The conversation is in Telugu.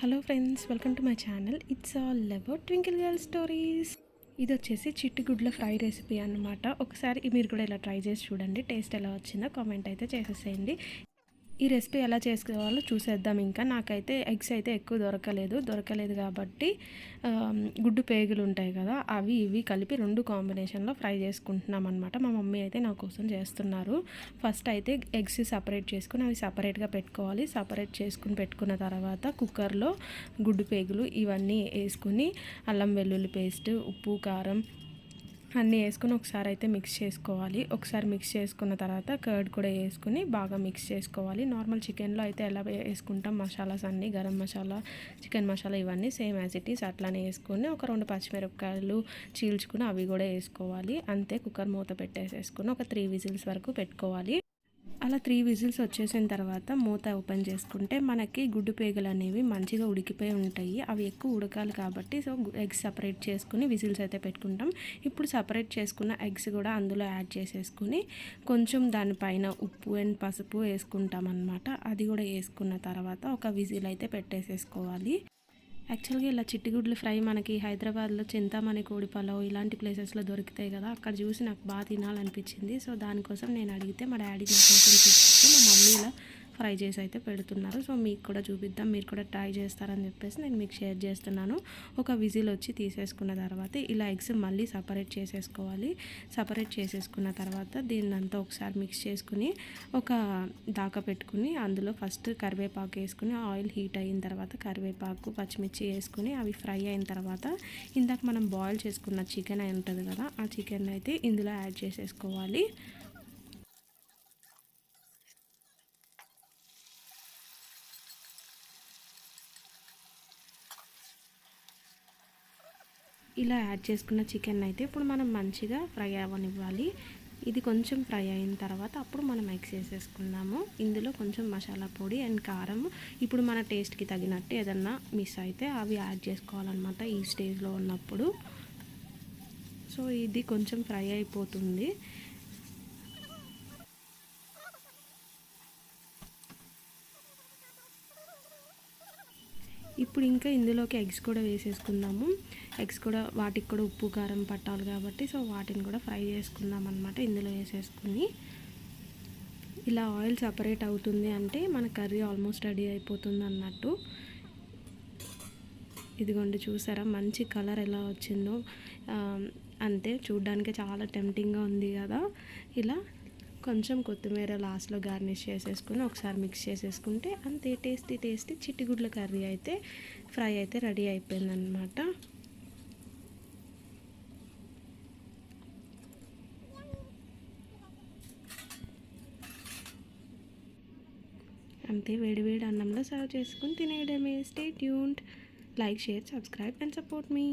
Hello friends, welcome to my channel. It's all about twinkle girl stories. ఇది వచ్చేసి చిట్టుగుడ్ల ఫ్రై రెసిపీ అన్నమాట. ఒకసారి మీరు కూడా ఇలా ట్రై చేసి చూడండి. టేస్ట్ ఎలా వచ్చిందో కామెంట్ అయితే చేసేసేయండి. ఈ రెసిపీ ఎలా చేసుకోవాలో చూసేద్దాం. ఇంకా నాకైతే ఎగ్స్ అయితే ఎక్కువ దొరకలేదు కాబట్టి గుడ్డు పేగులు ఉంటాయి కదా, అవి ఇవి కలిపి రెండు కాంబినేషన్లో ఫ్రై చేసుకుంటున్నాం అనమాట. మా మమ్మీ అయితే నా కోసం చేస్తున్నారు. ఫస్ట్ అయితే ఎగ్స్ సపరేట్ చేసుకుని అవి సపరేట్గా పెట్టుకోవాలి. సపరేట్ చేసుకుని పెట్టుకున్న తర్వాత కుక్కర్లో గుడ్డు పేగులు ఇవన్నీ వేసుకుని అల్లం వెల్లుల్లి పేస్ట్, ఉప్పు, కారం అన్నీ వేసుకుని ఒకసారి అయితే మిక్స్ చేసుకోవాలి. ఒకసారి మిక్స్ చేసుకున్న తర్వాత కర్డ్ కూడా వేసుకుని బాగా మిక్స్ చేసుకోవాలి. నార్మల్ చికెన్లో అయితే ఎలా వేసుకుంటాం మసాలాస్ అన్నీ, గరం మసాలా, చికెన్ మసాలా ఇవన్నీ సేమ్ యాజ్ ఇట్ ఈస్ అట్లానే వేసుకొని ఒక 2 పచ్చిమిరపకాయలు చీల్చుకుని అవి కూడా వేసుకోవాలి. అంతే, కుక్కర్ మూత పెట్టేసేసుకుని ఒక 3 విజిల్స్ వరకు పెట్టుకోవాలి. అలా 3 విజిల్స్ వచ్చేసిన తర్వాత మూత ఓపెన్ చేసుకుంటే మనకి గుడ్డు పేగలు అనేవి మంచిగా ఉడికిపోయి ఉంటాయి. అవి ఎక్కువ ఉడకాలి కాబట్టి ఎగ్స్ సపరేట్ చేసుకుని విజిల్స్ అయితే పెట్టుకుంటాం. ఇప్పుడు సపరేట్ చేసుకున్న ఎగ్స్ కూడా అందులో యాడ్ చేసేసుకుని కొంచెం దానిపైన ఉప్పు అండ్ పసుపు వేసుకుంటాం అన్నమాట. అది కూడా వేసుకున్న తర్వాత ఒక విజిల్ అయితే పెట్టేసేసుకోవాలి. యాక్చువల్గా ఇలా చిట్టుగుడ్లు ఫ్రై మనకి హైదరాబాద్లో చింతామణి కోడి పలావ్ ఇలాంటి ప్లేసెస్లో దొరుకుతాయి కదా, అక్కడ చూసి నాకు బాగా తినాలనిపించింది. సో దానికోసం నేను అడిగితే మా డాడీ నా కోసం తీసుకొచ్చి మా మమ్మీ ఇలా ఫ్రై చేసి అయితే పెడుతున్నారు. సో మీకు కూడా చూపిద్దాం, మీరు కూడా ట్రై చేస్తారని చెప్పేసి నేను మీకు షేర్ చేస్తున్నాను. ఒక విజిల్ వచ్చి తీసేసుకున్న తర్వాత ఇలా ఎగ్స్ మళ్ళీ సపరేట్ చేసేసుకోవాలి. సపరేట్ చేసేసుకున్న తర్వాత దీన్నంతా ఒకసారి మిక్స్ చేసుకుని ఒక దాకా పెట్టుకుని అందులో ఫస్ట్ కరివేపాకు వేసుకుని ఆయిల్ హీట్ అయిన తర్వాత కరివేపాకు, పచ్చిమిర్చి వేసుకుని అవి ఫ్రై అయిన తర్వాత ఇందాక మనం బాయిల్ చేసుకున్న చికెన్ అయి ఉంటుంది కదా, ఆ చికెన్ అయితే ఇందులో యాడ్ చేసేసుకోవాలి. ఇలా యాడ్ చేసుకున్న చికెన్ అయితే ఇప్పుడు మనం మంచిగా ఫ్రై అవ్వనివ్వాలి. ఇది కొంచెం ఫ్రై అయిన తర్వాత అప్పుడు మనం ఎగ్స్ వేసేసుకుందాము. ఇందులో కొంచెం మసాలా పొడి అండ్ కారం ఇప్పుడు మన టేస్ట్కి తగినట్టు ఏదన్నా మిస్ అయితే అవి యాడ్ చేసుకోవాలన్నమాట ఈ స్టేజ్లో ఉన్నప్పుడు. సో ఇది కొంచెం ఫ్రై అయిపోతుంది. ఇప్పుడు ఇంకా ఇందులోకి ఎగ్స్ కూడా వేసేసుకుందాము. ఎగ్స్ కూడా వాటికి కూడా ఉప్పు కారం పట్టాలి కాబట్టి సో వాటిని కూడా ఫ్రై చేసుకుందాం అన్నమాట. ఇందులో వేసేసుకుని ఇలా ఆయిల్ సపరేట్ అవుతుంది అంటే మన కర్రీ ఆల్మోస్ట్ రెడీ అయిపోతుంది అన్నట్టు. ఇదిగోండి, చూసారా మంచి కలర్ ఎలా వచ్చిందో. అంతే, చూడ్డానికి చాలా టెంప్టింగ్గా ఉంది కదా. ఇలా కొంచెం కొత్తిమీర లాస్ట్లో గార్నిష్ చేసేసుకుని ఒకసారి మిక్స్ చేసేసుకుంటే అంతే, టేస్టీ చిట్టుగుడ్ల కర్రీ అయితే ఫ్రై అయితే రెడీ అయిపోయిందనమాట. అంతే, వేడివేడి అన్నంలో సర్వ్ చేసుకుని తినేయడమే. Stay tuned, like, share, subscribe and support me.